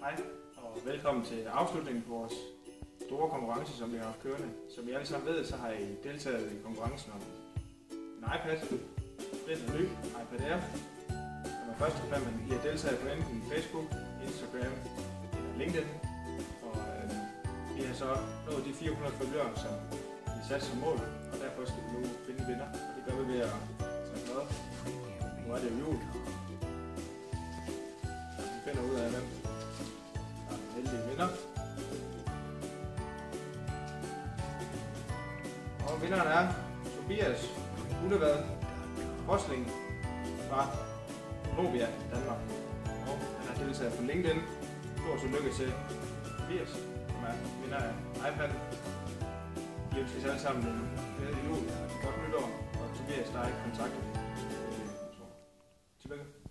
Hej, og velkommen til afslutningen på vores store konkurrence, som vi har haft kørende. Som I alle sammen ved, så har I deltaget i konkurrencen om en iPad, den er ny, iPad Air. Som er første plan, men I har deltaget på enten Facebook, Instagram eller LinkedIn. Og vi har så nået de 400 følgere, som vi satte som mål, og derfor skal vi nu finde en vinder. Og det gør vi ved at tage noget. Nu er det jo jul. Vi finder ud af, hvem der er den heldige vinder. Og vinderen er Tobias Ullevad Rosling fra Novia, Danmark. Og han har deltaget på LinkedIn. Stort tillykke til Tobias, som er vinder af iPad. Vi ønsker os alle sammen en glædelig jul, godt nytår, og Tobias, der er ikke kontaktet. Tillykke.